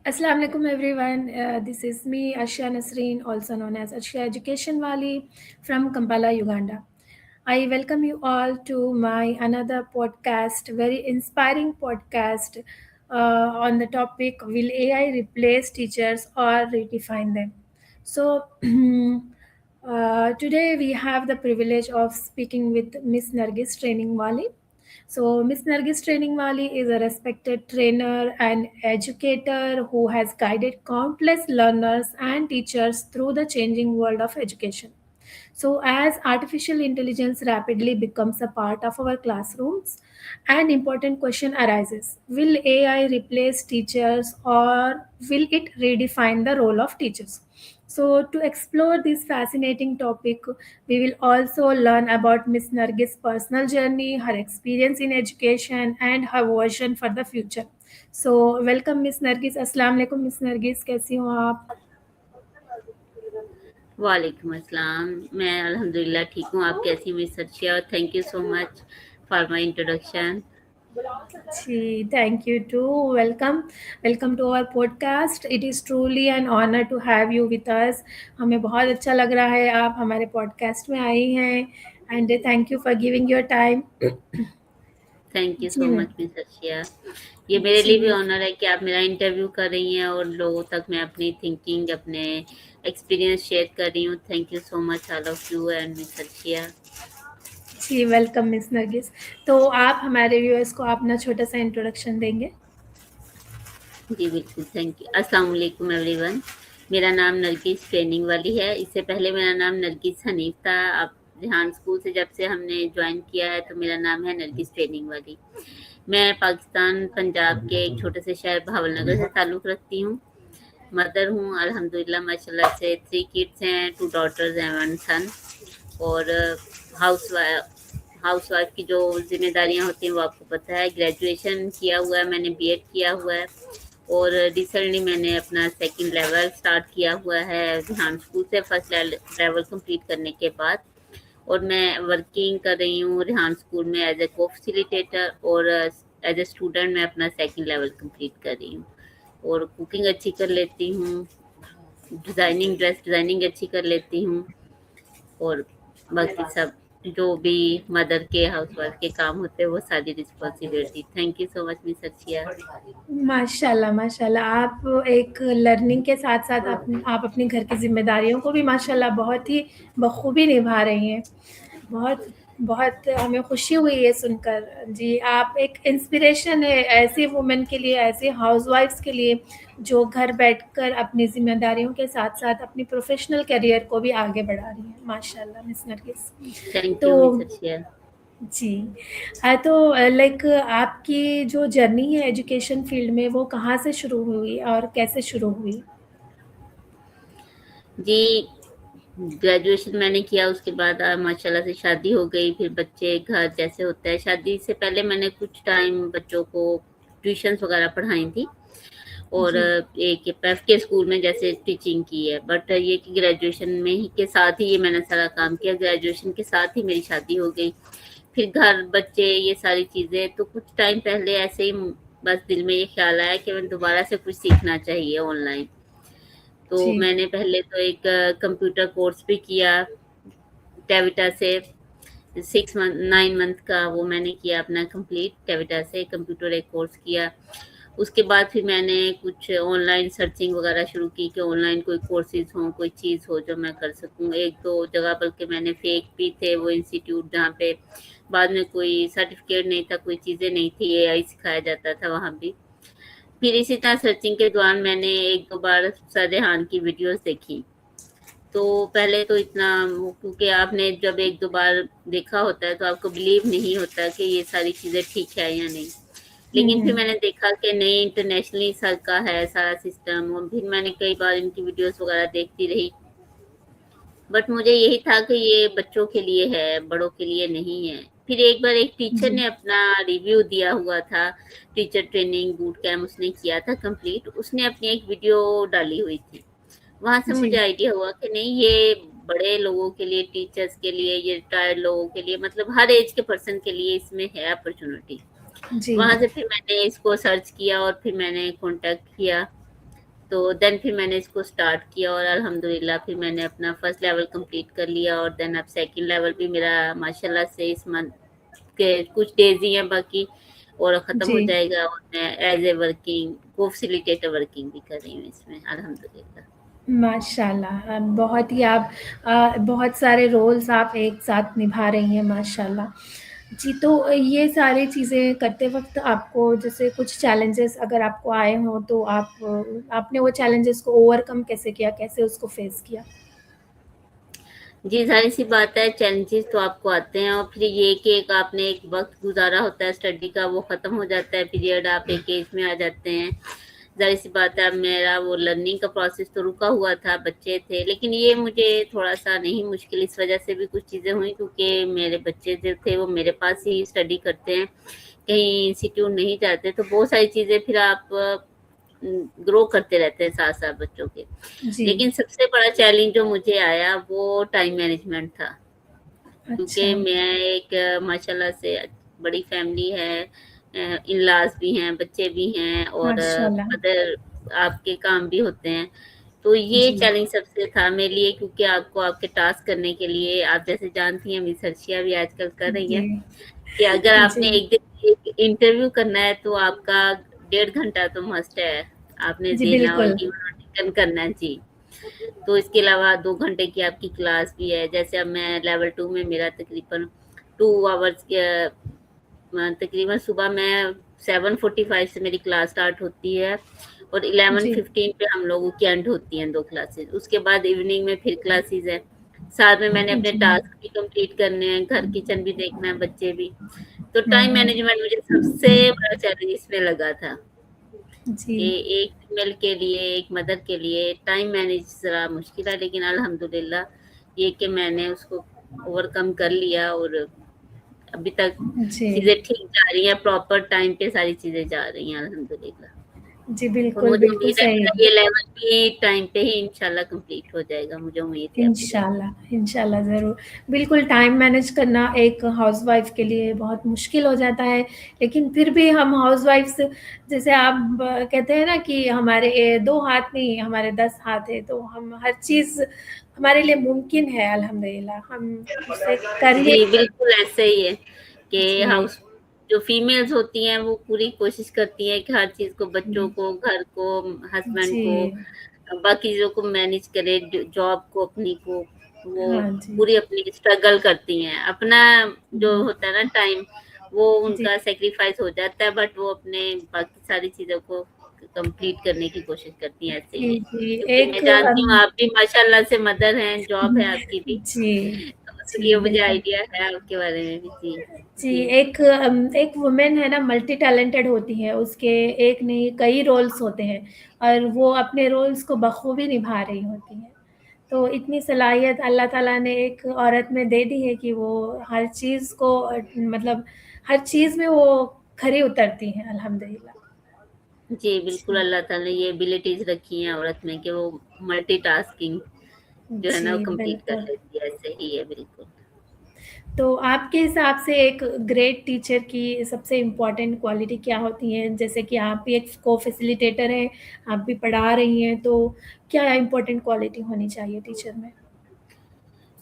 Assalamu alaikum everyone. This is me, Ashia Nasreen, also known as Ashia Education Wali from Kampala, Uganda. I welcome you all to my another podcast, very inspiring podcast on the topic Will AI replace teachers or redefine them? So, today we have the privilege of speaking with Miss Nargis Training Wali. So, Miss Nargis Training Wali is a respected trainer and educator who has guided countless learners and teachers through the changing world of education. So, as artificial intelligence rapidly becomes a part of our classrooms, an important question arises: will AI replace teachers or will it redefine the role of teachers? So, to explore this fascinating topic, we will also learn about Miss Nargis' personal journey, her experience in education, and her vision for the future. So, welcome Miss Nargis. Assalamu alaikum Miss Nargis. कैसी हो आप? वालेकुम अस्सलाम। मैं अल्हम्दुलिल्लाह ठीक हूँ। आप कैसी हैं miss Arshia? Thank you so much for my introduction. जी, thank you too. Welcome to our podcast. It is truly an honor to have you with us. हमें बहुत अच्छा लग रहा है आप हमारे पॉडकास्ट में आई हैं and thank you for giving your time. Thank you जी so ma'am. Much miss Arshia. ये मेरे लिए भी जी ऑनर है कि आप मेरा इंटरव्यू कर रही हैं और लोगों तक मैं अपनी थिंकिंग, अपने एक्सपीरियंस शेयर कर रही हूँ। Thank you so much all of you and miss Arshia. जी वेलकम मिस नरगिस. तो आप हमारे व्यूअर्स को अपना छोटा सा इंट्रोडक्शन देंगे. जी बिल्कुल, थैंक यू। अस्सलाम वालेकुम एवरीवन। मेरा नाम नरगिस ट्रेनिंग वाली है। इससे पहले मेरा नाम नरगिस हनीफ था। अब ध्यान स्कूल से जब से हमने ज्वाइन किया है तो मेरा नाम है नरगिस ट्रेनिंग वाली। मैं पाकिस्तान पंजाब के एक छोटे से शहर भावलनगर से ताल्लुक़ रखती हूँ। मदर हूँ अल्हम्दुलिल्लाह माशाल्लाह से। 3 किड्स हैं, 2 डॉटर्स एंड 1 सन। और हाउसवाइफ की जो ज़िम्मेदारियाँ होती हैं वो आपको पता है। ग्रेजुएशन किया हुआ है मैंने, बीएड किया हुआ है और रिसेंटली मैंने अपना सेकंड लेवल स्टार्ट किया हुआ है ध्यान स्कूल से फर्स्ट लेवल कंप्लीट करने के बाद। और मैं वर्किंग कर रही हूँ रेहान स्कूल में एज ए को फैसिलिटेटर और एज ए स्टूडेंट मैं अपना सेकंड लेवल कंप्लीट कर रही हूँ। और कुकिंग अच्छी कर लेती हूँ, ड्रेस डिज़ाइनिंग अच्छी कर लेती हूँ और बाकी सब जो भी मदर के हाउसवाइफ के काम होते हैं वो सारी responsibility. Thank you so much miss Arshia. माशाल्लाह माशाल्लाह. आप एक लर्निंग के साथ साथ आप अपनी घर की जिम्मेदारियों को भी माशाल्लाह बहुत ही बखूबी निभा रही हैं. बहुत बहुत हमें खुशी हुई ये सुनकर. जी, आप एक इंस्पिरेशन है ऐसी वुमेन के लिए, ऐसी हाउसवाइफ्स के लिए जो घर बैठकर अपनी ज़िम्मेदारियों के साथ-साथ अपनी प्रोफ़ेशनल करियर को भी आगे बढ़ा रही हैं. माशाल्लाह मिस नरगिस. थैंक तो यू मिस अर्शिया। जी. तो लाइक आपकी जो जर्नी है एजुकेशन फ़ील्ड में वो कहाँ से शुरू हुई और कैसे शुरू हुई? जी, ग्रेजुएशन मैंने किया उसके बाद माशाल्लाह से शादी हो गई। फिर बच्चे घर जैसे होता है, शादी से पहले मैंने कुछ टाइम बच्चों को ट्यूशन्स वगैरह पढ़ाई थी और जी. एक पेफ के स्कूल में जैसे टीचिंग की है। बट ये कि ग्रेजुएशन में ही के साथ ही ये मैंने सारा काम किया। ग्रेजुएशन के साथ ही मेरी शादी हो गई। फिर घर, बच्चे, ये सारी चीज़ें। तो कुछ टाइम पहले ऐसे ही बस दिल में ये ख़्याल आया कि मैं दोबारा से कुछ सीखना चाहिए ऑनलाइन। तो जी. मैंने पहले तो एक कंप्यूटर कोर्स भी किया टेविटा से। 9 मंथ का वो मैंने किया अपना कंप्लीट टेविटा से कंप्यूटर एक कोर्स किया। उसके बाद फिर मैंने कुछ ऑनलाइन सर्चिंग वगैरह शुरू की कि ऑनलाइन कोई कोर्सेज हों, कोई चीज़ हो जो मैं कर सकूँ। 1-2 जगह बल्कि मैंने फेक भी थे वो इंस्टीट्यूट जहाँ पे बाद में कोई सर्टिफिकेट नहीं था, कोई चीज़ें नहीं थी, एआई सिखाया जाता था वहाँ भी। फिर इसी तरह सर्चिंग के दौरान मैंने 1-2 बार सर रेहान की वीडियोज़ देखी। तो पहले तो इतना क्योंकि आपने जब 1-2 बार देखा होता है तो आपको बिलीव नहीं होता कि ये सारी चीज़ें ठीक है या नहीं। हुँ, लेकिन फिर हुँ. मैंने देखा कि नहीं, इंटरनेशनली सर का है सारा सिस्टम और फिर मैंने कई बार इनकी वीडियोज़ वगैरह देखती रही। बट मुझे यही था कि ये बच्चों के लिए है, बड़ों के लिए नहीं है। फिर एक बार एक टीचर जी. ने अपना रिव्यू दिया हुआ था, टीचर ट्रेनिंग बूट कैम्प उसने किया था कंप्लीट, उसने अपनी एक वीडियो डाली हुई थी। वहाँ से जी. मुझे आइडिया हुआ कि नहीं ये बड़े लोगों के लिए, टीचर्स के लिए, ये रिटायर्ड लोगों के लिए मतलब हर एज के पर्सन के लिए इसमें है अपॉर्च्युनिटी। जी. वहाँ से फिर मैंने इसको सर्च किया और फिर मैंने कॉन्टैक्ट किया तो देन फिर मैंने इसको स्टार्ट किया और अल्हम्दुलिल्लाह फिर मैंने अपना फर्स्ट लेवल कंप्लीट कर लिया और देन अब सेकंड लेवल भी मेरा माशाल्लाह से इस मंथ के कुछ डेज ही हैं बाकी और ख़त्म जी। हो जाएगा और मैं एज ए वर्किंग को फैसिलिटेटर वर्किंग भी कर रही हूँ इसमें अल्हम्दुलिल्लाह। माशाल्लाह बहुत ही आप बहुत सारे रोल्स आप एक साथ निभा रही हैं माशाल्लाह। जी, तो ये सारी चीज़ें करते वक़्त आपको जैसे कुछ चैलेंजेस अगर आपको आए हों तो आपने वो चैलेंजेस को ओवरकम कैसे किया? कैसे उसको फ़ेस किया? जी, ज़ाहिर-सी बात है चैलेंजेस तो आपको आते हैं और फिर ये कि एक आपने एक वक़्त गुज़ारा होता है स्टडी का वो ख़त्म हो जाता है पीरियड आप एक एज में आ जाते हैं। ज़ाहिर-सी बात है अब मेरा वो लर्निंग का प्रोसेस तो रुका हुआ था, बच्चे थे, लेकिन ये मुझे थोड़ा-सा नहीं मुश्किल इस वज़ह से भी कुछ चीज़ें हुई क्योंकि मेरे बच्चे जो थे वो मेरे पास ही स्टडी करते हैं, कहीं इंस्टीट्यूट नहीं जाते, तो बहुत सारी चीज़ें फिर आप ग्रो करते रहते हैं साथ-साथ बच्चों के। जी। लेकिन सबसे बड़ा चैलेंज जो मुझे आया वो टाइम मैनेजमेंट था, क्योंकि अच्छा, मैं एक माशाल्लाह से बड़ी फैमिली है इन-लॉज़ भी हैं, बच्चे भी हैं और माशाल्लाह। अदर आपके काम भी होते हैं। तो ये जी, चैलेंज सबसे था मेरे लिए क्योंकि आपको आपके टास्क करने के लिए आप जैसे जानती हैं मिस अर्शिया भी आजकल कर रही जी, हैं, कि अगर जी। आपने एक दिन एक इंटरव्यू करना है तो आपका 1.5 घंटा तो मस्ट है, आपने जी, देना और बिल्कुल। गिवन और टेकन करना है। जी। तो इसके अलावा 2 घंटे की आपकी क्लास भी है, जैसे अब मैं लेवल 2 में मेरा तकरीबन 2 आवर्स के तकरीबन सुबह मैं 7:45 से मेरी क्लास स्टार्ट होती है और जी, 11:15 पे हम लोगों की एंड होती हैं 2 क्लासेस। उसके बाद इवनिंग में फिर क्लासेस हैं। साथ में मैंने अपने जी। टास्क भी कंप्लीट करने हैं, घर किचन भी देखना है, बच्चे भी। तो हुँ, टाइम हुँ। मैनेजमेंट मुझे सबसे बड़ा चैलेंज इसमें लगा था। जी, कि एक फीमेल के लिए, एक मदर के लिए टाइम मैनेज ज़रा मुश्किल है, लेकिन अल्हम्दुलिल्लाह ये कि मैंने उसको ओवरकम कर लिया और अभी तक जी। चीज़ें ठीक जा रही हैं, प्रॉपर टाइम पे सारी चीज़ें जा रही हैं अल्हम्दुलिल्लाह। जी, और बिल्कुल, मुझे बिल्कुल उम्मीद है सही मेरा है। ये लेवल भी टाइम पे ही इंशाल्लाह कंप्लीट हो जाएगा, मुझे उम्मीद है अभी तक। इंशाल्लाह, इंशाल्लाह ज़रूर। बिल्कुल टाइम मैनेज करना एक हाउसवाइफ़ के लिए बहुत मुश्किल हो जाता है, लेकिन फिर भी हम हाउसवाइफ़्स जैसे आप कहते हैं ना कि हमारे 2 हाथ नहीं, हमारे 10 हाथ हैं, तो हम हर चीज़ हमारे लिए मुमकिन है अल्हम्दुलिल्लाह, हम उसे कर ही जी, बिल्कुल ऐसे ही है कि जी, हाउस जो फीमेल्स होती हैं वो पूरी कोशिश करती हैं कि हर चीज़ को बच्चों को, घर को, हस्बैंड जी। को बाकी चीज़ों को मैनेज करे, जॉब को अपनी को, वो हाँ जी। पूरी अपनी स्ट्रगल करती हैं। अपना जो हुँ, होता है ना टाइम, वो जी, उनका सैक्रिफाइस हो जाता है बट वो अपने बाकी सारी चीज़ों को कंप्लीट करने की कोशिश करती हैं ऐसे ही जी, है। जी। क्योंकि मैं एक जानती हूँ आप भी माशाल्लाह से मदर हैं, जॉब है आपकी भी, जी, तो जी, इसलिए मुझे बिल्कुल। आइडिया है आपके बारे में भी। जी, जी, जी। एक वुमेन है ना मल्टी टैलेंटेड होती है, उसके एक नहीं कई रोल्स होते हैं और वो अपने रोल्स को बखूबी निभा रही होती हैं। तो इतनी सलाहियत अल्लाह ताला ने एक औरत में दे दी है कि वो हर चीज़ को मतलब हर चीज़ में वो खरी उतरती हैं अल्हम्दुलिल्लाह। जी, बिल्कुल जी, अल्लाह ताला ने ये एबिलिटीज़ रखी हैं औरत में कि वो मल्टीटास्किंग जो है ना वो जी, कंप्लीट कर बिल्कुल। लेती है, ऐसे ही है बिल्कुल। तो आपके हिसाब से एक ग्रेट टीचर की सबसे इम्पोर्टेंट क्वालिटी क्या होती है? जैसे कि आप भी एक को-फैसिलिटेटर हैं, आप भी पढ़ा रही हैं, तो क्या इम्पोर्टेंट क्वालिटी होनी चाहिए टीचर में?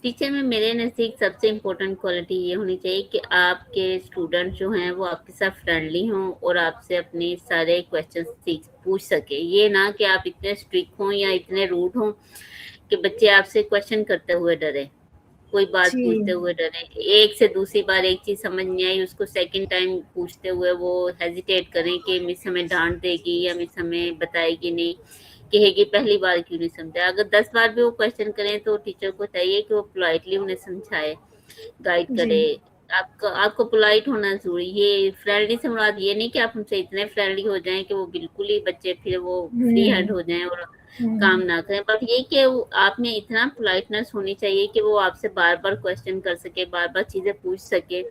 टीचर में मेरे नज़दीक सबसे इम्पोर्टेंट क्वालिटी ये होनी चाहिए कि आपके स्टूडेंट जो हैं वो आपके साथ फ्रेंडली हों और आपसे अपने सारे क्वेश्चन सीख पूछ सकें। ये ना कि आप इतने स्ट्रिक्ट हों या इतने रूड हों कि बच्चे आपसे क्वेश्चन करते हुए डरें। कोई बात जी, पूछते हुए डरे। एक से दूसरी बार एक चीज़ समझ नहीं आई, उसको सेकंड टाइम पूछते हुए वो हेजिटेट करें कि मिस हमें डाँट देगी या मिस हमें बताएगी नहीं, कहेगी पहली बार क्यों नहीं समझा। अगर 10 बार भी वो क्वेश्चन करें तो टीचर को चाहिए कि वो पोलाइटली उन्हें समझाए, गाइड जी। करे। आपको आपको पोलाइट होना ज़रूरी ये फ्रेंडली से मुराद ये नहीं कि आप उनसे इतने फ्रेंडली हो जाएँ कि वो बिल्कुल ही बच्चे फिर वो फ्री हुँ, हैंड हो जाएँ और काम हुँ। ना करें। बट ये कि वो आप में इतना पोलाइटनेस होनी चाहिए कि वो आपसे बार-बार क्वेश्चन कर सके, बार-बार चीज़ें पूछ सके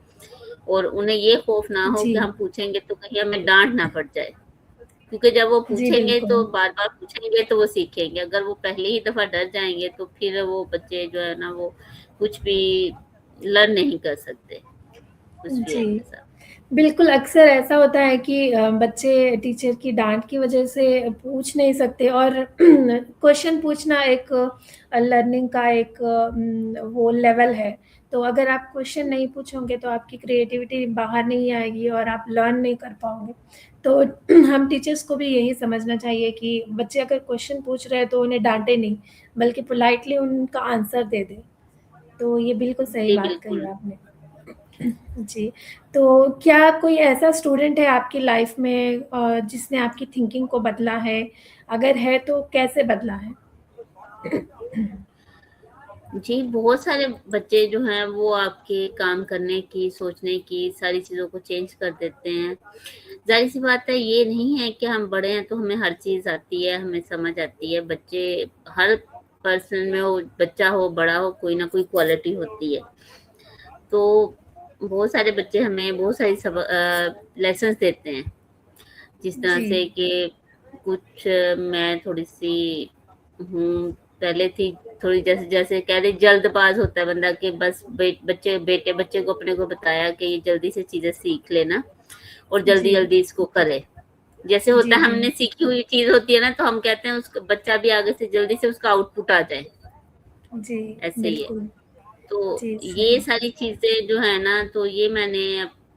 और उन्हें ये खौफ ना हो जी, कि हम पूछेंगे तो कहीं हमें डाँट ना पड़ जाए। क्योंकि जब वो जी, पूछेंगे तो बिल्कुल। बार-बार पूछेंगे तो वो सीखेंगे। अगर वो पहले ही दफ़ा डर जाएँगे तो फिर वो बच्चे जो है ना वो कुछ भी लर्न नहीं कर सकते, कुछ भी जी। ऐसा। बिल्कुल, अक्सर ऐसा होता है कि बच्चे टीचर की डाँट की वज़ह से पूछ नहीं सकते और क्वेश्चन पूछना एक लर्निंग का एक वो लेवल है। तो अगर आप क्वेश्चन नहीं पूछोगे तो आपकी क्रिएटिविटी बाहर नहीं आएगी और आप लर्न नहीं कर पाओगे। तो हम टीचर्स को भी यही समझना चाहिए कि बच्चे अगर क्वेश्चन पूछ रहे हैं तो उन्हें डाँटे नहीं, बल्कि पोलाइटली उनका आंसर दे दें। तो ये बिल्कुल सही जी, बात कही बिल्कुल। आपने। जी, तो क्या कोई ऐसा स्टूडेंट है आपकी लाइफ में जिसने आपकी थिंकिंग को बदला है? अगर है तो कैसे बदला है? जी, बहुत सारे बच्चे जो हैं वो आपके काम करने की, सोचने की, सारी चीज़ों को चेंज कर देते हैं। ज़ाहिर-सी बात है, ये नहीं है कि हम बड़े हैं तो हमें हर चीज़ आती है, हमें समझ आती है। बच्चे हर पर्सन में हो, बच्चा हो, बड़ा हो, कोई ना कोई क्वालिटी होती है। तो बहुत सारे बच्चे हमें बहुत सारी लेसन्स देते हैं। जिस तरह जी, से कि कुछ मैं थोड़ी-सी हूँ, पहले थी थोड़ी, जैसे जैसे कह रहे जल्दबाज़ होता है बंदा कि बस बच्चे को अपने को बताया कि ये जल्दी से चीज़ें सीख लेना और जी, जल्दी-जल्दी इसको करे। जैसे होता जी, है जी। हमने सीखी हुई चीज़ होती है ना, तो हम कहते हैं उसका बच्चा भी आगे से जल्दी से उसका आउटपुट आ जाए, जी, ऐसे ही है। बिल्कुल। तो जी, ये सही। सारी चीज़ें जो है ना, तो ये मैंने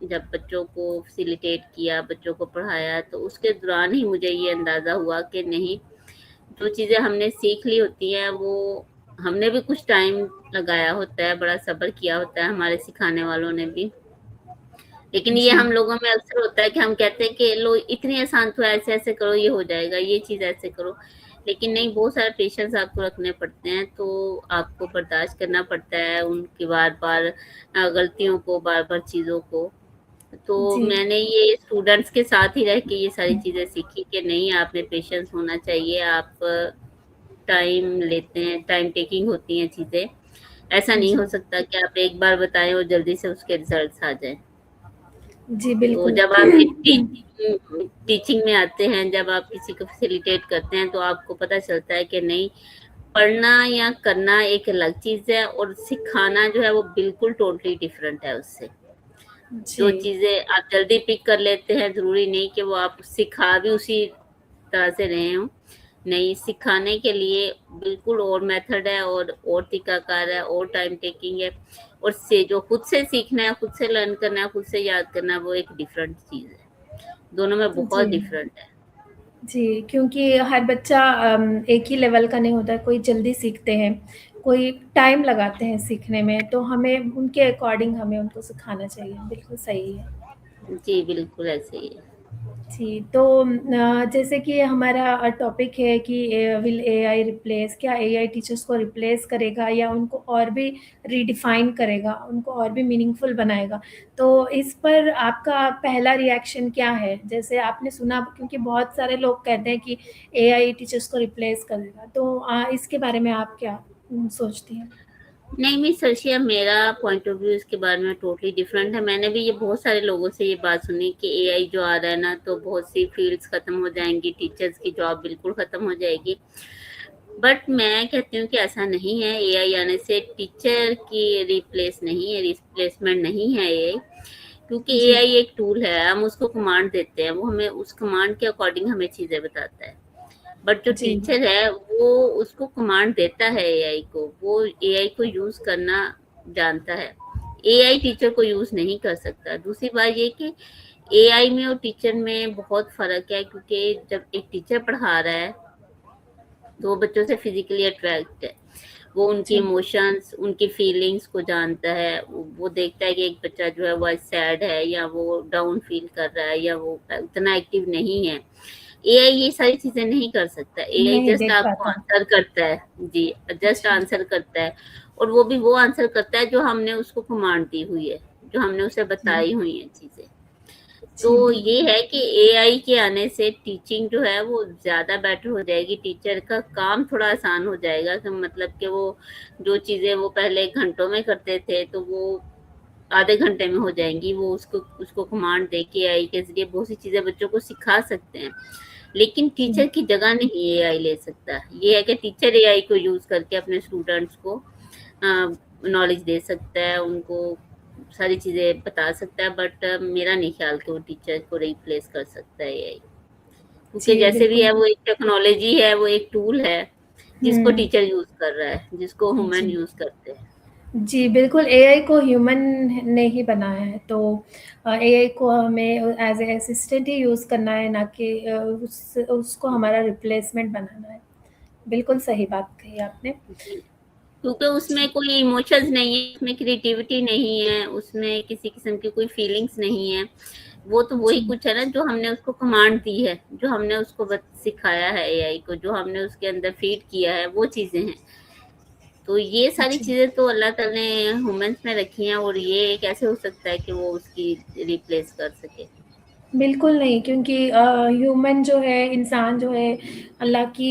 जब बच्चों को फैसिलिटेट किया, बच्चों को पढ़ाया, तो उसके दौरान ही मुझे ये अंदाज़ा हुआ कि नहीं, जो चीज़ें हमने सीख ली होती हैं, वो हमने भी कुछ टाइम लगाया होता है, बड़ा सब्र किया होता है, हमारे सिखाने वालों ने भी। लेकिन ये जी, हम लोगों में अक्सर होता है कि हम कहते हैं कि लो इतनी आसान तो है, ऐसे-ऐसे करो ये हो जाएगा, ये चीज़ ऐसे करो। लेकिन नहीं, बहुत सारे पेशेंस आपको रखने पड़ते हैं, तो आपको बर्दाश्त करना पड़ता है उनकी बार-बार गलतियों को, बार-बार चीज़ों को। तो जी, मैंने ये स्टूडेंट्स के साथ ही रह के ये सारी चीज़ें सीखी कि नहीं, आप में पेशेंस होना चाहिए, आप टाइम लेते हैं, टाइम टेकिंग होती हैं चीज़ें। ऐसा नहीं जी, हो सकता कि आप एक बार बताएँ और जल्दी से उसके रिज़ल्ट्स आ जाएँ। जी, तो बिल्कुल। जब आप टीचिंग में आते हैं, जब आप किसी को फैसिलिटेट करते हैं, तो आपको पता चलता है कि नहीं, पढ़ना या करना एक अलग चीज़ है और सिखाना जो है वो बिल्कुल टोटली डिफरेंट है उससे। जो जी, चीज़ें आप जल्दी पिक कर लेते हैं, ज़रूरी नहीं कि वो आप सिखा भी उसी तरह से रहे हों। नहीं, सिखाने के लिए बिल्कुल और मेथड है और तरीकाकार है और टाइम टेकिंग है, और से जो खुद से सीखना है, खुद से लर्न करना है, खुद से याद करना है, वो एक डिफरेंट चीज़ है। दोनों में जी। बहुत डिफरेंट है। जी, क्योंकि हर बच्चा एक ही लेवल का नहीं होता है, कोई जल्दी सीखते हैं, कोई टाइम लगाते हैं सीखने में, तो हमें उनके अकॉर्डिंग हमें उनको सिखाना चाहिए, बिल्कुल सही है। जी, बिल्कुल ऐसे ही है। जी, तो जैसे कि हमारा टॉपिक है कि विल एआई रिप्लेस क्या एआई टीचर्स को रिप्लेस करेगा या उनको और भी रीडिफाइन करेगा, उनको और भी मीनिंगफुल बनाएगा। तो इस पर आपका पहला रिएक्शन क्या है? जैसे आपने सुना क्योंकि बहुत सारे लोग कहते हैं कि एआई टीचर्स को रिप्लेस कर देगा, तो इसके बारे में आप क्या सोचती हैं? नहीं, मिस अर्शिया, मेरा पॉइंट ऑफ व्यू इसके बारे में टोटली डिफरेंट है। मैंने भी ये बहुत सारे लोगों से ये बात सुनी कि एआई जो आ रहा है ना, तो बहुत सी फील्ड्स खत्म हो जाएँगी, टीचर्स की जॉब बिल्कुल खत्म हो जाएगी। बट मैं कहती हूँ कि ऐसा नहीं है, एआई आने से टीचर की रिप्लेस नहीं है, रिप्लेसमेंट नहीं है एआई, क्योंकि जी, एआई एक टूल है, हम उसको कमांड देते हैं, वो हमें उस कमांड के अकॉर्डिंग हमें चीज़ें बताता है। बट जो जी, टीचर है वो उसको कमांड देता है एआई को, वो एआई को यूज़ करना जानता है। एआई टीचर को यूज़ नहीं कर सकता। दूसरी बात ये कि एआई में और टीचर में बहुत फ़र्क है, क्योंकि जब एक टीचर पढ़ा रहा है, तो वो बच्चों से फिज़िकली अट्रैक्ट है। वो उनकी जी, इमोशंस, उनकी फीलिंग्स को जानता है। वो देखता है कि एक बच्चा जो है वो आज सैड है या वो डाउन फील कर रहा है या वो उतना एक्टिव नहीं है। एआई ये सारी चीज़ें नहीं कर सकता। एआई नहीं जस्ट देख आपको पाता। आंसर करता है। जी, जस्ट जी, आंसर करता है, और वो भी वो आंसर करता है जो हमने उसको कमांड दी हुई है, जो हमने उसे जी, बताई हुई हैं चीज़ें। तो जी, ये बिल्कुल। है कि एआई के आने से टीचिंग जो है वो ज़्यादा बेटर हो जाएगी, टीचर का काम थोड़ा आसान हो जाएगा, कि मतलब कि वो जो चीज़ें वो पहले घंटों में करते थे, तो वो आधे घंटे में हो जाएँगी। वो उसको उसको कमांड दे के एआई के ज़रिए बहुत सी चीज़ें बच्चों को सिखा सकते हैं। लेकिन जी, टीचर की जगह नहीं एआई ले सकता। ये है कि टीचर एआई को यूज़ करके अपने स्टूडेंट्स को नॉलेज दे सकता है, उनको सारी चीज़ें बता सकता है, बट मेरा नहीं ख्याल कि वो टीचर को रिप्लेस कर सकता है एआई। क्योंकि जी, जैसे भी बिल्कुल। है वो एक टेक्नोलॉजी है, वो एक टूल है, जिसको हुँ, टीचर यूज़ कर रहा है, जिसको ह्यूमन जी। यूज़ करते हैं। जी, बिल्कुल एआई को ह्यूमन ने ही बनाया है, तो एआई को हमें as a assistant he use करना है, ना कि उसको हमारा रिप्लेसमेंट बनाना है। बिल्कुल सही बात कही आपने। जी। क्योंकि उसमें जी, कोई इमोशंस नहीं है, उसमें क्रिएटिविटी नहीं है, उसमें किसी किस्म की कोई फीलिंग्स नहीं है। वो तो वही जी, कुछ है ना जो हमने उसको कमांड दी है, जो हमने उसको सिखाया है एआई को, जो हमने उसके अंदर फीड किया है, वो चीज़ें हैं। तो ये सारी जी। चीज़ें तो अल्लाह ताला ने ह्यूमन्स में रखी हैं, और ये कैसे हो सकता है कि वो उसकी रिप्लेस कर सके? बिल्कुल नहीं, क्योंकि ह्यूमन जो है, इंसान जो है, अल्लाह की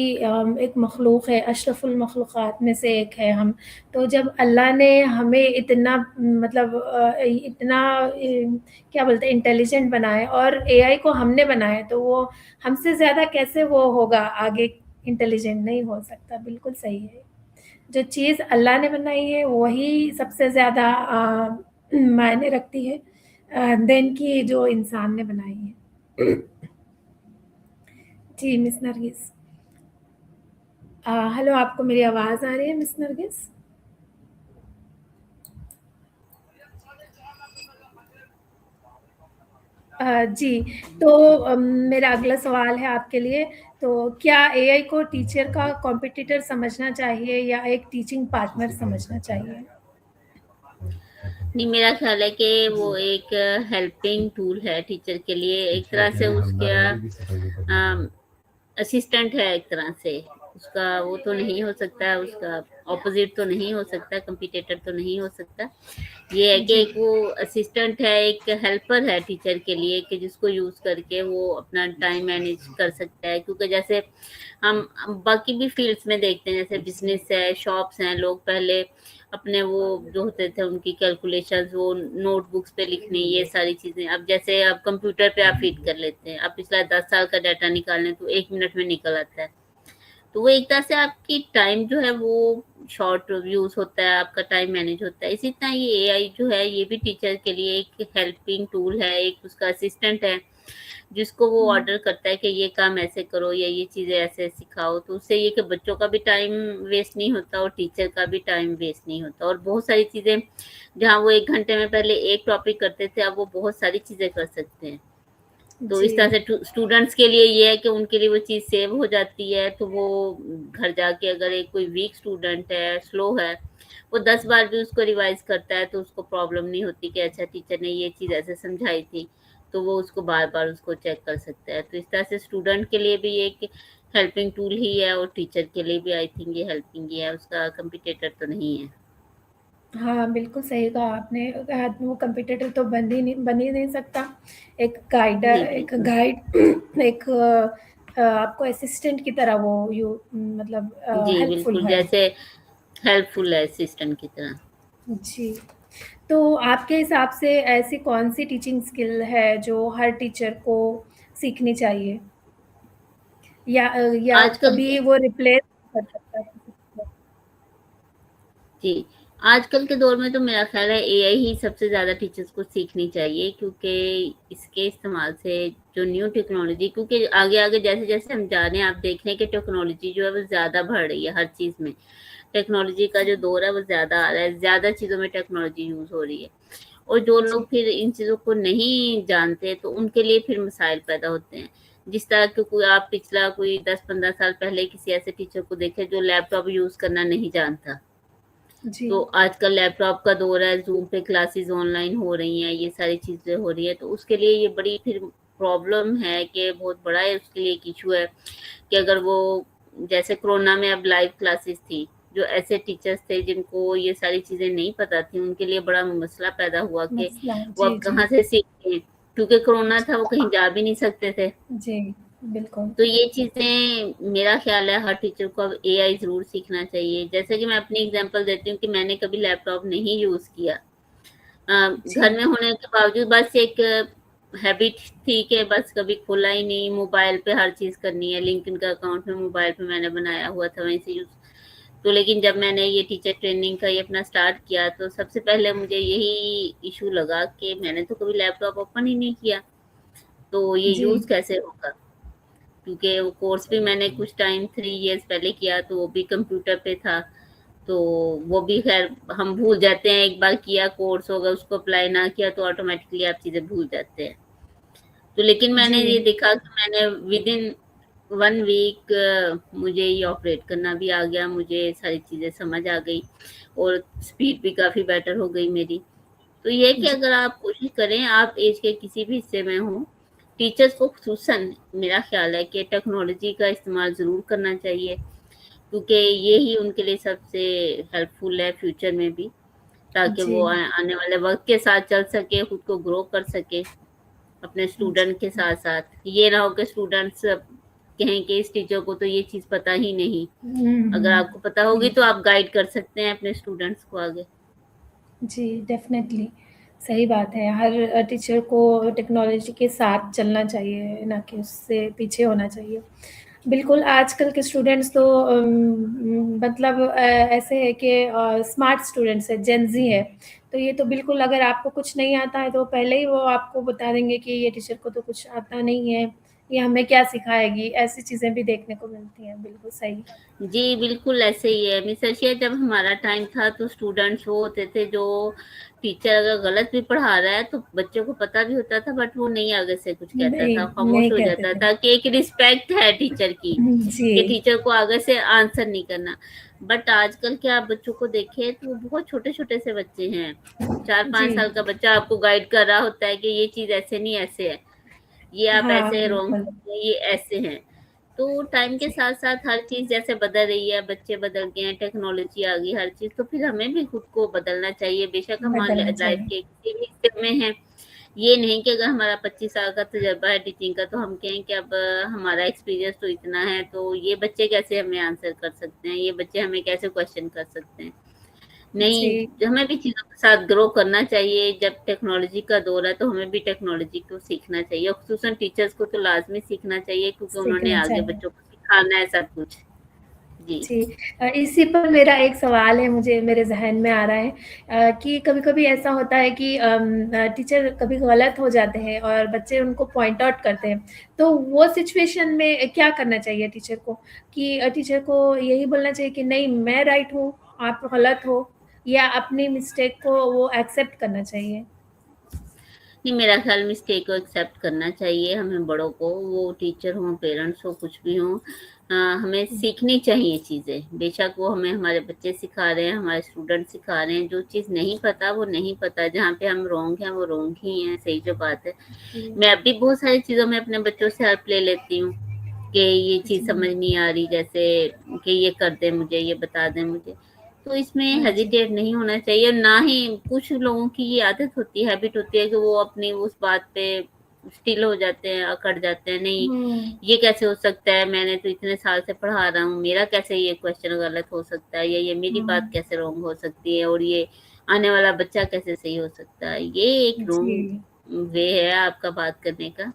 एक मखलूक है, अशरफुल मखलूक़ात में से एक है हम। तो जब अल्लाह ने हमें इतना मतलब इतना क्या बोलते हैं इंटेलिजेंट बनाया और एआई को हमने बनाया, तो वो हमसे ज़्यादा कैसे वो होगा आगे, इंटेलिजेंट नहीं हो सकता। बिल्कुल सही है। जो चीज़ अल्लाह ने बनाई है वही सबसे ज़्यादा मायने रखती है देन की जो इंसान ने बनाई है। जी, मिस नरगिस। हेलो, आपको मेरी आवाज़ आ रही है मिस नरगिस? जी, तो मेरा अगला सवाल है आपके लिए, तो क्या एआई को टीचर का कॉम्पिटिटर समझना चाहिए या एक टीचिंग पार्टनर समझना चाहिए? नहीं, मेरा ख़्याल है कि वो एक हेल्पिंग टूल है टीचर के लिए, एक तरह से उसका अ, असिस्टेंट है एक तरह से। उसका वो तो नहीं हो सकता है, उसका ऑपोज़िट तो नहीं हो सकता, कॉम्पिटिटर तो नहीं हो सकता। ये है कि जी, एक वो असिस्टेंट है, एक हेल्पर है टीचर के लिए, कि जिसको यूज़ करके वो अपना टाइम मैनेज कर सकता है। क्योंकि जैसे हम बाकी भी फ़ील्ड्स में देखते हैं, जैसे बिज़नेस है, शॉप्स हैं, लोग पहले अपने वो जो होते थे उनकी कैलकुलेशंस वो नोटबुक्स पे लिखनी, ये सारी चीज़ें। अब जैसे अब कंप्यूटर पे आप फ़ीड कर लेते हैं, अब पिछला 10 साल का डाटा निकालें तो 1 मिनट में निकल आता है। तो वो एक तरह से आपकी टाइम जो है वो शॉर्ट यूज़ होता है, आपका टाइम मैनेज होता है। इसी तरह ये एआई जो है ये भी टीचर के लिए एक हेल्पिंग टूल है, एक उसका असिस्टेंट है, जिसको वो हुँ, ऑर्डर करता है कि ये काम ऐसे करो या ये चीज़ें ऐसे सिखाओ। तो उससे ये कि बच्चों का भी टाइम वेस्ट नहीं होता और टीचर का भी टाइम वेस्ट नहीं होता, और बहुत सारी चीज़ें जहाँ वो 1 घंटे में पहले एक टॉपिक करते थे, अब वो बहुत सारी चीज़ें कर सकते हैं। तो जी। इस तरह से स्टूडेंट्स के लिए ये है कि उनके लिए वो चीज़ सेव हो जाती है, तो वो घर जाके अगर एक कोई वीक स्टूडेंट है, स्लो है, वो 10 बार भी उसको रिवाइज़ करता है तो उसको प्रॉब्लम नहीं होती कि अच्छा टीचर ने ये चीज़ ऐसे समझाई थी, तो वो उसको बार-बार उसको चेक कर सकता है। तो इस तरह से स्टूडेंट के लिए भी एक हेल्पिंग टूल ही है, और टीचर के लिए भी आई थिंक ये हेल्पिंग ही है, उसका कॉम्पिटिटर तो नहीं है। हाँ, बिल्कुल सही कहा आपने। वो कॉम्पिटिटर तो बन ही नहीं सकता। जी, एक बिल्कुल। गाइड एक आपको असिस्टेंट की तरह वो मतलब जी, हेल्पफुल बिल्कुल, है। जैसे हेल्पफुल है असिस्टेंट की तरह। जी। तो आपके हिसाब से ऐसी कौन-सी टीचिंग स्किल है जो हर टीचर को सीखनी चाहिए? या आजकल कभी वो रिप्लेस कर सकता है किसी को? जी, आजकल के दौर में तो मेरा ख़्याल है एआई ही सबसे ज़्यादा टीचर्स को सीखनी चाहिए, क्योंकि इसके इस्तेमाल से जो न्यू टेक्नोलॉजी, क्योंकि आगे-आगे जैसे-जैसे हम जा रहे हैं, आप देख रहे हैं कि टेक्नोलॉजी जो है वो ज़्यादा बढ़ रही है हर चीज़ में। टेक्नोलॉजी का जो दौर है वो ज़्यादा आ रहा है, ज़्यादा चीज़ों में टेक्नोलॉजी यूज़ हो रही है। और जो लोग जी, फिर इन चीज़ों को नहीं जानते, तो उनके लिए फिर मसाइल पैदा होते हैं। जिस तरह के कोई आप पिछला कोई 10-15 साल पहले किसी ऐसे टीचर को देखें जो लैपटॉप यूज़ करना नहीं जानता। जी, तो आजकल लैपटॉप का दौर है, ज़ूम पे क्लासेस ऑनलाइन हो रही हैं, ये सारी चीज़ें हो रही हैं, तो उसके लिए ये बड़ी फिर प्रॉब्लम है कि बहुत बड़ा है उसके लिए एक इश्यू है कि अगर वो जैसे कोरोना में अब लाइव क्लासेस थी, जो ऐसे टीचर्स थे जिनको ये सारी चीज़ें नहीं पता थी, उनके लिए बड़ा मसला पैदा हुआ कि मसला है। वो जी, अब जी। कहाँ से सीखें? क्योंकि कोरोना जी, था, वो कहीं जा भी नहीं सकते थे। जी, बिल्कुल। तो ये चीज़ें मेरा ख़्याल है हर टीचर को अब एआई ज़रूर सीखना चाहिए। जैसे कि मैं अपनी एग्ज़ाम्पल देती हूँ कि मैंने कभी लैपटॉप नहीं यूज़ किया। घर जी, में होने के बावजूद बस एक हैबिट थी कि बस कभी खोला ही नहीं, मोबाइल पे हर चीज़ करनी है, लिंक्डइन का अकाउंट में मोबाइल पे मैंने बनाया हुआ था, वहीं से यूज़। तो लेकिन जब मैंने ये टीचर ट्रेनिंग का ये अपना स्टार्ट किया तो सबसे पहले मुझे यही इशू लगा कि मैंने तो कभी लैपटॉप ओपन ही नहीं किया, तो ये जी, यूज़ कैसे होगा? क्योंकि वो कोर्स भी मैंने कुछ टाइम 3 इयर्स पहले किया तो वो भी कंप्यूटर पे था, तो वो भी ख़ैर हम भूल जाते हैं, एक बार किया कोर्स होगा उसको अप्लाई ना किया तो ऑटोमेटिकली आप चीज़ें भूल जाते हैं। तो लेकिन मैंने ये जी, देखा कि मैंने विदिन 1 वीक मुझे ये ऑपरेट करना भी आ गया, मुझे सारी चीज़ें समझ आ गई और स्पीड भी काफ़ी बेटर हो गई मेरी। तो ये है कि जी, अगर आप कोशिश करें, आप एज के किसी भी हिस्से में हों, टीचर्स को ख़ुसूसन मेरा ख़्याल है कि टेक्नोलॉजी का इस्तेमाल ज़रूर करना चाहिए, क्योंकि ये ही उनके लिए सबसे हेल्पफुल है फ्यूचर में भी, ताकि जी, वो आने वाले वक़्त के साथ चल सके, खुद को ग्रो कर सके। अपने जी। स्टूडेंट के साथ-साथ। ये ना हो कि स्टूडेंट्स कहें कि इस टीचर को तो ये चीज़ पता ही नहीं। हुँ, अगर हुँ। आपको पता होगी जी, तो आप गाइड कर सकते हैं अपने स्टूडेंट्स को आगे। जी, डेफ़िनेटली, सही बात है। हर टीचर को टेक्नोलॉजी के साथ चलना चाहिए, ना कि उससे पीछे होना चाहिए। बिल्कुल, आजकल के स्टूडेंट्स तो मतलब ऐसे है कि स्मार्ट स्टूडेंट्स हैं, जेन ज़ी है। तो ये तो बिल्कुल अगर आपको कुछ नहीं आता है तो पहले ही वो आपको बता देंगे कि ये टीचर को तो कुछ आता नहीं है, ये हमें क्या सिखाएगी? ऐसी चीज़ें भी देखने को मिलती हैं, बिल्कुल सही। जी, बिल्कुल ऐसे ही है। मिस अर्शिया जब हमारा टाइम था तो स्टूडेंट्स वो होते थे जो टीचर अगर गलत भी पढ़ा रहा है तो बच्चों को पता भी होता था बट वो नहीं आगे से कुछ कहता नहीं, था, नहीं खामोश हो कहते जाता थे। था कि एक रिस्पेक्ट है टीचर की, जी, कि टीचर को आगे से आंसर नहीं करना। बट आजकल के आप बच्चों को देखें तो वो बहुत छोटे-छोटे से बच्चे हैं। 4-5 जी। साल का बच्चा आपको गाइड कर रहा होता है कि ये चीज़ ऐसे नहीं ऐसे है। ये आप हाँ, ऐसे रॉन्ग बिल्कुल, कर रहे हैं, ये ऐसे हैं। तो टाइम के जी, साथ-साथ हर चीज़ जैसे बदल रही है, बच्चे बदल गए हैं, टेक्नोलॉजी आ गई हर चीज़, तो फिर हमें भी खुद को बदलना चाहिए। बेशक हम बदलना लाइफ चाहिए। के किसी भी हिस्से में हैं, ये नहीं कि अगर हमारा 25 साल का तजुर्बा है टीचिंग का तो हम कहें कि अब हमारा एक्सपीरियंस तो इतना है, तो ये बच्चे कैसे हमें आंसर कर सकते हैं, ये बच्चे हमें कैसे क्वेश्चन कर सकते हैं। नहीं, जी, हमें भी चीज़ों के साथ ग्रो करना चाहिए, जब टेक्नोलॉजी का दौर है तो हमें भी टेक्नोलॉजी को सीखना चाहिए और ख़ुसूसन टीचर्स को तो लाज़मी सीखना चाहिए क्योंकि उन्होंने सीखना आगे चाहिए। बच्चों को सिखाना है सब कुछ। जी। जी। इसी पर मेरा एक सवाल है मुझे मेरे ज़हन में आ रहा है कि कभी-कभी ऐसा होता है कि टीचर कभी गलत हो जाते हैं और बच्चे उनको पॉइंट आउट करते हैं। तो वो सिचुएशन में क्या करना चाहिए टीचर को? कि टीचर को यही बोलना चाहिए कि नहीं मैं राइट हूँ, आप गलत हो या अपनी मिस्टेक को वो एक्सेप्ट करना चाहिए? नहीं, मेरा ख़्याल मिस्टेक को एक्सेप्ट करना चाहिए हमें बड़ों को, वो टीचर हों, पेरेंट्स हों, कुछ भी हों। हमें हुँ, सीखनी चाहिए चीज़ें, बेशक वो हमें हमारे बच्चे सिखा रहे हैं, हमारे स्टूडेंट सिखा रहे हैं, जो चीज़ नहीं पता वो नहीं पता, जहाँ पे हम रॉन्ग हैं वो रॉन्ग ही हैं, सही जो बात है। जी, मैं अब भी बहुत सारी चीज़ों में अपने बच्चों से हेल्प ले लेती हूँ, कि ये चीज़ जी, समझ नहीं आ रही जैसे कि ये कर दें मुझे, ये बता दें मुझे। तो इसमें जी, हेजिटेट नहीं होना चाहिए और ना ही कुछ लोगों की ये आदत होती है, हैबिट होती है कि वो अपनी उस बात पे स्टिल हो जाते हैं, अकड़ जाते हैं, नहीं हुँ, ये कैसे हो सकता है, मैंने तो इतने साल से पढ़ा रहा हूँ, मेरा कैसे ये क्वेश्चन गलत हो सकता है या ये मेरी बात हुँ, कैसे रॉन्ग हो सकती है और ये आने वाला बच्चा कैसे सही हो सकता है। ये एक रॉन्ग जी, वे है आपका बात करने का।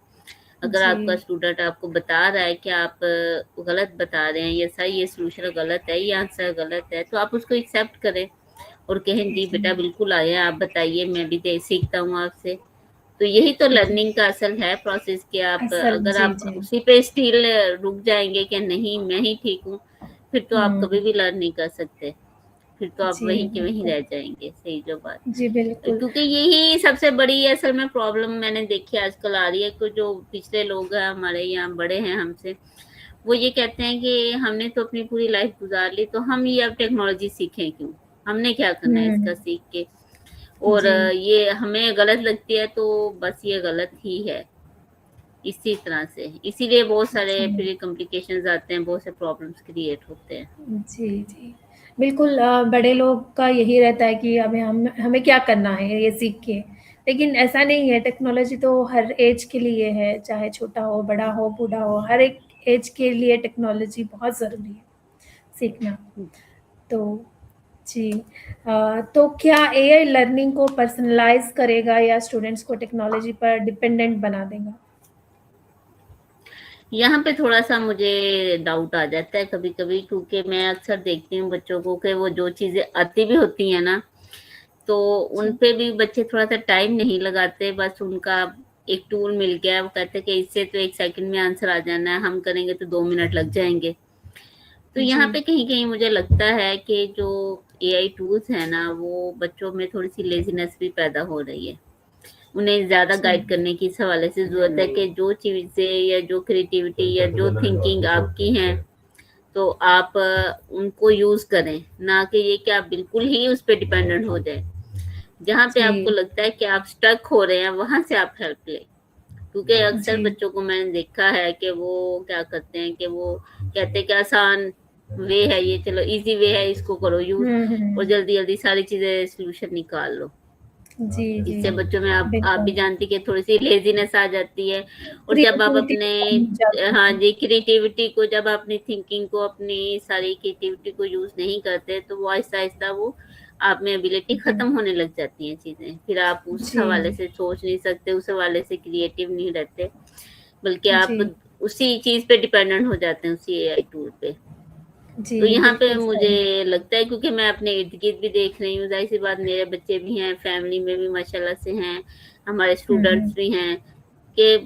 अगर आपका जी, स्टूडेंट आपको बता रहा है कि आप गलत बता रहे हैं, ये सही ये सॉल्यूशन गलत है, ये आंसर गलत है, तो आप उसको एक्सेप्ट करें और कहें जी जी, बेटा बिल्कुल आए हैं, आप बताइए मैं भी दे सीखता हूँ आपसे। तो यही तो जी, लर्निंग का असल है प्रोसेस कि आप असल अगर जी, आप जी। उसी पे स्टिल रुक जाएँगे कि नहीं मैं ही ठीक हूँ, फिर तो आप कभी हुँ, भी लर्न नहीं कर सकते। फिर तो आप जी, वहीं के वहीं बिल्कुल। रह जाएँगे, सही जो बात। जी, बिल्कुल। क्योंकि यही सबसे बड़ी असल में प्रॉब्लम मैंने देखी आजकल आ रही है कि जो पिछले लोग हैं हमारे यहाँ बड़े हैं हमसे, वो ये कहते हैं कि हमने तो अपनी पूरी लाइफ गुज़ार ली, तो हम ये अब टेक्नोलॉजी सीखें क्यों? हमने क्या करना है हुँ, इसका सीख के? और जी, ये हमें गलत लगती है तो बस ये गलत ही है, इसी तरह से। इसीलिए बहुत सारे जी, फिर कॉम्प्लिकेशंस आते हैं, बहुत से प्रॉब्लम्स क्रिएट होते हैं। जी, जी। बिल्कुल बड़े लोग का यही रहता है कि हमें हमें क्या करना है ये सीख के। लेकिन ऐसा नहीं है, टेक्नोलॉजी तो हर ऐज के लिए है, चाहे छोटा हो, बड़ा हो, बूढ़ा हो, हर एक ऐज के लिए टेक्नोलॉजी बहुत ज़रूरी है सीखना। तो जी तो क्या एआई लर्निंग को पर्सनलाइज़ करेगा या स्टूडेंट्स को टेक्नोलॉजी पर डिपेंडेंट बना देगा? यहाँ पे थोड़ा-सा मुझे डाउट आ जाता है कभी-कभी, क्योंकि मैं अक्सर देखती हूँ बच्चों को कि वो जो चीज़ें आती भी होती हैं ना, तो उन जी, पे भी बच्चे थोड़ा-सा टाइम नहीं लगाते, बस उनका एक टूल मिल गया है, वो कहते हैं कि इससे तो 1 सेकंड में आंसर आ जाना है, हम करेंगे तो 2 मिनट लग जाएँगे। तो जी, यहाँ पे कहीं-कहीं मुझे लगता है कि जो एआई टूल्स हैं ना, वो बच्चों में थोड़ी-सी लेज़ीनेस भी पैदा हो रही है। उन्हें ज़्यादा जी, गाइड करने की इस हवाले से ज़रूरत है कि जो चीज़ें या जो क्रिएटिविटी या जो थिंकिंग आपकी हैं, तो आप उनको यूज़ करें, ना कि ये कि आप बिल्कुल ही उस पे डिपेंडेंट हो जाएँ। जहाँ पे आपको जी, लगता है कि आप स्टक हो रहे हैं, वहाँ से आप हेल्प लें। क्योंकि अक्सर जी। बच्चों को मैंने देखा है कि वो क्या करते हैं कि वो कहते हैं कि आसान वे है ये, चलो ईज़ी वे है, इसको करो यूज़ हुँ, और हुँ। जल्दी-जल्दी सारी चीज़ें सॉल्यूशन निकाल लो। जी, जी, इससे बच्चों में आप भी बिल्कुल। जानती कि थोड़ी-सी लेज़ीनेस आ जाती है और जब आप क्रिएटिविटी अपने कम हो जाती हाँ है। जी, क्रिएटिविटी को जब आप अपनी थिंकिंग को, अपनी सारी क्रिएटिविटी को यूज़ नहीं करते, तो वो आहिस्ता-आहिस्ता वो आप में एबिलिटी जी, खत्म होने लग जाती हैं चीज़ें। फिर आप उस हवाले जी, से सोच नहीं सकते, उस हवाले से क्रिएटिव नहीं रहते, बल्कि आप जी, उसी चीज़ पे डिपेंडेंट हो जाते हैं, उसी एआई टूल पे। जी, तो यहाँ पे बिल्कुल सही। मुझे लगता है, क्योंकि मैं अपने इर्द-गिर्द भी देख रही हूँ, ज़ाहिर-सी बात मेरे बच्चे भी हैं, फैमिली में भी माशाल्लाह से हैं, हमारे हुँ, हुँ। स्टूडेंट्स भी हैं, कि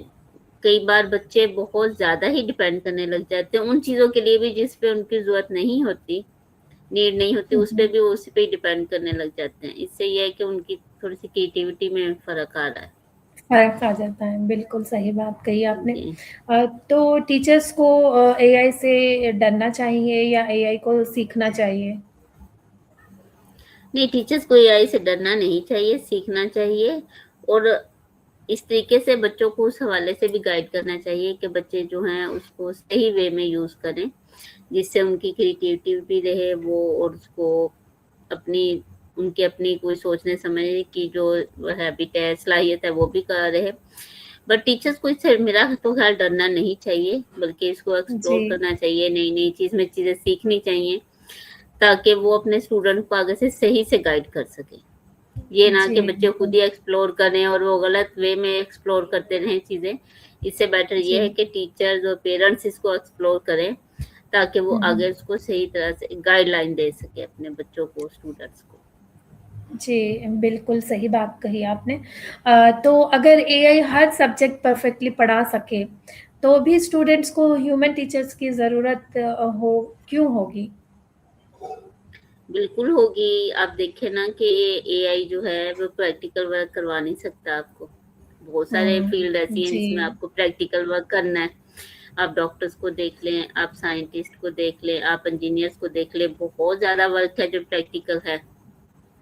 कई बार बच्चे बहुत ज़्यादा ही डिपेंड करने लग जाते हैं, उन चीज़ों के लिए भी जिस पे उनकी ज़रूरत नहीं होती, नीड नहीं होती, हुँ, उस पे हुँ। भी वो उसी पे ही डिपेंड करने लग जाते हैं। इससे ये है कि उनकी थोड़ी-सी क्रिएटिविटी में फ़र्क आ रहा है। फ़र्क आ जाता है, बिल्कुल सही बात कही आपने। जी। तो टीचर्स को एआई से डरना चाहिए या एआई को सीखना चाहिए? नहीं, टीचर्स को एआई से डरना नहीं चाहिए, सीखना चाहिए और इस तरीके से बच्चों को उस हवाले से भी गाइड करना चाहिए कि बच्चे जो हैं उसको सही वे में यूज़ करें, जिससे उनकी क्रिएटिविटी भी रहे वो और उसको अपनी उनकी अपनी कोई सोचने समझने की जो हैबिट है, सलाहियत है वो भी रहे। बट टीचर्स को इससे मेरा तो ख़्याल डरना नहीं चाहिए, बल्कि इसको जी, एक्सप्लोर करना चाहिए, नई-नई चीज़ें सीखनी चाहिए, ताकि वो अपने स्टूडेंट को आगे से सही से गाइड कर सकें। ये ना जी, कि बच्चे खुद बिल्कुल। ही एक्सप्लोर करें और वो गलत वे में एक्सप्लोर करते रहें चीज़ें। इससे बेटर ये है जी। कि टीचर्स और पेरेंट्स इसको एक्सप्लोर करें, ताकि वो हुँ, आगे हुँ। उसको सही तरह से गाइडलाइन दे सकें अपने बच्चों को, स्टूडेंट्स को। जी, बिल्कुल सही बात कही आपने। तो अगर एआई हर सब्जेक्ट परफेक्टली पढ़ा सके, तो भी स्टूडेंट्स को ह्यूमन टीचर्स की ज़रूरत क्यों होगी? बिल्कुल होगी, आप देखें ना कि एआई जो है वो प्रैक्टिकल वर्क करवा नहीं सकता आपको। बहुत सारे हुँ, फील्ड ऐसी हैं जी, जिसमें आपको प्रैक्टिकल वर्क करना है। आप डॉक्टर्स को देख लें, आप साइंटिस्ट को देख लें, आप इंजीनियर्स को देख लें, बहुत ज़्यादा वर्क है जो प्रैक्टिकल है।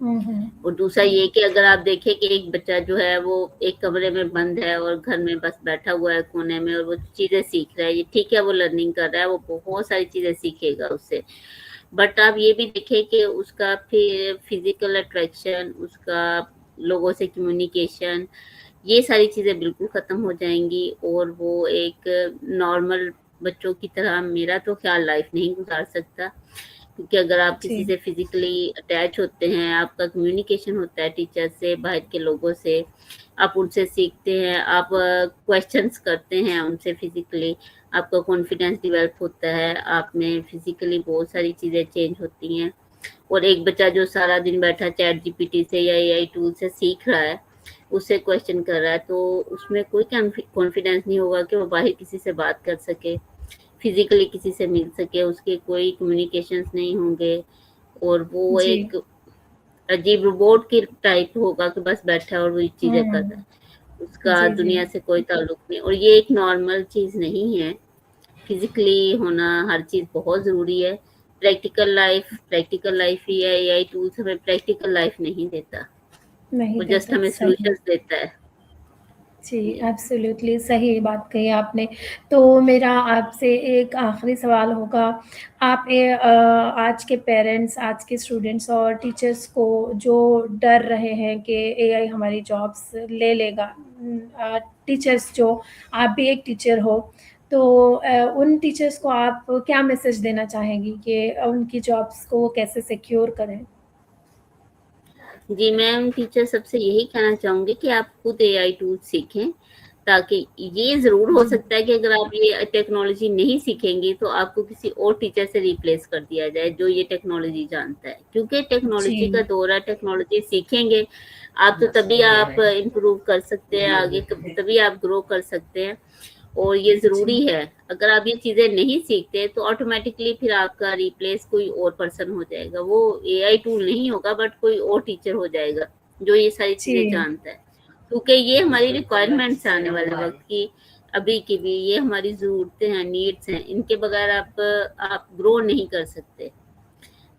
हुँ, हुँ। और दूसरा ये कि अगर आप देखें कि एक बच्चा जो है वो एक कमरे में बंद है और घर में बस बैठा हुआ है कोने में और वो चीज़ें सीख रहा है, ये ठीक है वो लर्निंग कर रहा है, वो बहुत सारी चीज़ें सीखेगा उससे। बट आप ये भी देखें कि उसका फिर फिज़िकल अट्रैक्शन, उसका लोगों से कम्युनिकेशन, ये सारी चीज़ें बिल्कुल ख़त्म हो जाएँगी और वो एक नॉर्मल बच्चों की तरह मेरा तो ख़्याल लाइफ़ नहीं गुज़ार सकता। क्योंकि अगर आप किसी जी, से फिज़िकली अटैच होते हैं, आपका कम्युनिकेशन होता है टीचर से, बाहर के लोगों से, आप उनसे सीखते हैं, आप क्वेश्चन्स करते हैं उनसे फिज़िकली, आपका कॉन्फिडेंस डेवलप होता है, आप में फिज़िकली बहुत सारी चीज़ें चेंज होती हैं। और एक बच्चा जो सारा दिन बैठा चैट जीपीटी से या एआई टूल से सीख रहा है, उससे क्वेश्चन कर रहा है, तो उसमें कोई कॉन्फिडेंस नहीं होगा कि वो बाहर किसी से बात कर सके, फिज़िकली किसी से मिल सके, उसके कोई कम्युनिकेशंस नहीं होंगे और वो जी। एक अजीब रोबोट की टाइप होगा कि बस बैठा है और वही चीज़ें कर रहा हुँ, है। उसका जी, जी। दुनिया से कोई ताल्लुक नहीं और ये एक नॉर्मल चीज़ नहीं है। फिज़िकली होना हर चीज़ बहुत ज़रूरी है। प्रैक्टिकल लाइफ़ ही है, एआई टूल्स हमें प्रैक्टिकल लाइफ़ नहीं देता। नहीं वो जस्ट देता, हमें सही। सॉल्यूशंस देता है। जी, जी। एब्सोल्यूटली सही बात कही आपने। तो मेरा आपसे एक आखिरी सवाल होगा, आज के पेरेंट्स, आज के स्टूडेंट्स और टीचर्स को जो डर रहे हैं कि एआई हमारी जॉब्स ले लेगा, टीचर्स जो आप भी एक टीचर हो, तो उन टीचर्स को आप क्या मैसेज देना चाहेंगी कि उनकी जॉब्स को वो कैसे सिक्योर करें? जी, मैं उन टीचर सबसे यही कहना चाहूँगी कि आप खुद एआई टूल्स सीखें, ताकि ये ज़रूर हो जी, सकता है कि अगर आप ये टेक्नोलॉजी नहीं सीखेंगी तो आपको किसी और टीचर से रिप्लेस कर दिया जाए जो ये टेक्नोलॉजी जानता है। क्योंकि टेक्नोलॉजी का जी, दौर है, टेक्नोलॉजी सीखेंगे आप तो तभी आप इम्प्रूव कर सकते हैं, आगे तभी आप ग्रो कर सकते हैं और ये जी, ज़रूरी है। अगर आप ये चीज़ें नहीं सीखते तो ऑटोमैटिकली फिर आपका रिप्लेस कोई और पर्सन हो जाएगा। वो एआई टूल नहीं होगा बट कोई और टीचर हो जाएगा, जो ये सारी चीज़ें जी, जानता है। क्योंकि ये हमारी रिक्वायरमेंट्स है आने वाले वक़्त की, अभी की भी ये हमारी ज़रूरतें हैं, नीड्स हैं, इनके बगैर आप ग्रो नहीं कर सकते।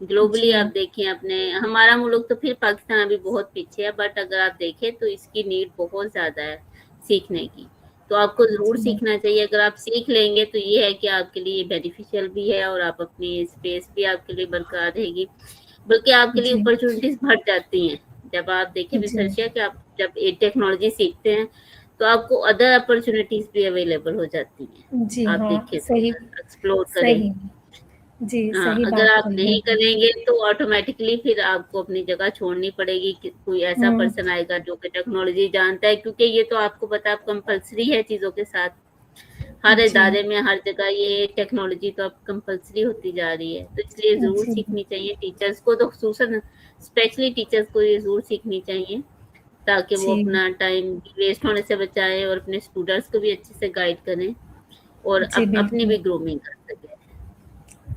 ग्लोबली आप जी, देखें अपने हमारा मुल्क तो फिर पाकिस्तान अभी बहुत पीछे है बट अगर आप देखें तो इसकी नीड बहुत ज़्यादा है सीखने की। तो आपको ज़रूर जी, सीखना चाहिए, अगर आप सीख लेंगे तो ये है कि आपके लिए बेनिफिशियल भी है और आप अपनी स्पेस भी आपके लिए बरकरार रहेगी, बल्कि आपके लिए जी, अपॉर्च्युनिटीज़ बढ़ जाती हैं। जब आप देखें जी, रिसर्च है कि आप जब ये टेक्नोलॉजी सीखते हैं, तो आपको अदर अपॉर्च्युनिटीज़ भी अवेलेबल हो जाती हैं। जी आप हाँ, देखें तो सही, अगर एक्सप्लोर करें। सही, जी, हाँ, सही अगर बात आप बोली नहीं आपने। करेंगे तो ऑटोमैटिकली फिर आपको अपनी जगह छोड़नी पड़ेगी कि कोई ऐसा हुँ, पर्सन आएगा जो कि टेक्नोलॉजी जानता है क्योंकि ये तो आपको पता है अब कंपल्सरी है चीज़ों के साथ। हर जी, इदारे में, हर जगह ये टेक्नोलॉजी तो अब कंपल्सरी होती जा रही है। तो इसलिए ज़रूर जी, सीखनी चाहिए टीचर्स को तो ख़ुसूसन स्पेशली टीचर्स को ये ज़रूर सीखनी चाहिए ताकि वो जी, अपना टाइम वेस्ट होने से बचाएँ और अपने स्टूडेंट्स को भी अच्छे से गाइड करें और जी, अपनी बिल्कुल। भी ग्रूमिंग कर सकें।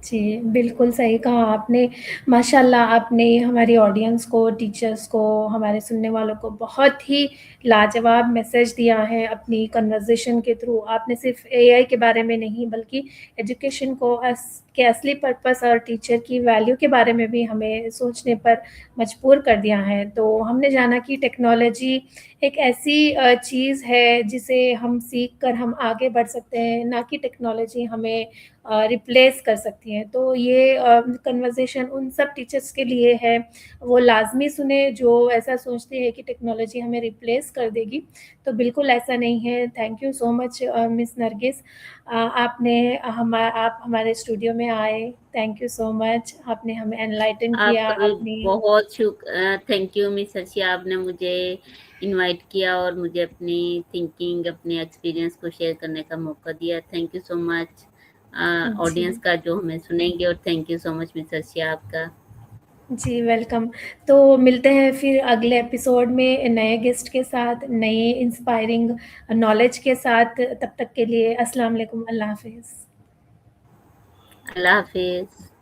जी, बिल्कुल सही कहा आपने। माशाल्लाह आपने हमारी ऑडियंस को, टीचर्स को, हमारे सुनने वालों को बहुत ही लाजवाब मैसेज दिया है अपनी कन्वर्सेशन के थ्रू। आपने सिर्फ़ एआई के बारे में नहीं बल्कि एजुकेशन को के असली पर्पस और टीचर की वैल्यू के बारे में भी हमें सोचने पर मजबूर कर दिया है। तो हमने जाना कि टेक्नोलॉजी एक ऐसी चीज़ है जिसे हम सीख कर हम आगे बढ़ सकते हैं, ना कि टेक्नोलॉजी हमें रिप्लेस कर सकती हैं। तो ये कन्वर्सेशन उन सब टीचर्स के लिए है, वो लाज़मी सुने जो ऐसा सोचते हैं कि टेक्नोलॉजी हमें रिप्लेस कर देगी, तो बिल्कुल ऐसा नहीं है। Thank you so much miss Nargis. आप हमारे स्टूडियो में आए, थैंक यू सो मच। आपने हमें एनलाइटन किया आपका भी अपनी। बहुत थैंक यू मिस अर्शिया, आपने मुझे इनवाइट किया और मुझे अपनी थिंकिंग, अपने एक्सपीरियंस को शेयर करने का मौका दिया। थैंक यू सो मच जी। ऑडियंस का जो हमें सुनेंगे और thank you so much miss Arshia आपका। जी, वेलकम। तो मिलते हैं फिर अगले एपिसोड में नए गेस्ट के साथ, नए इंस्पायरिंग नॉलेज के साथ। तब तक के लिए अस्सलाम वालेकुम, अल्लाह हाफ़िज़। अल्लाह हाफ़िज़।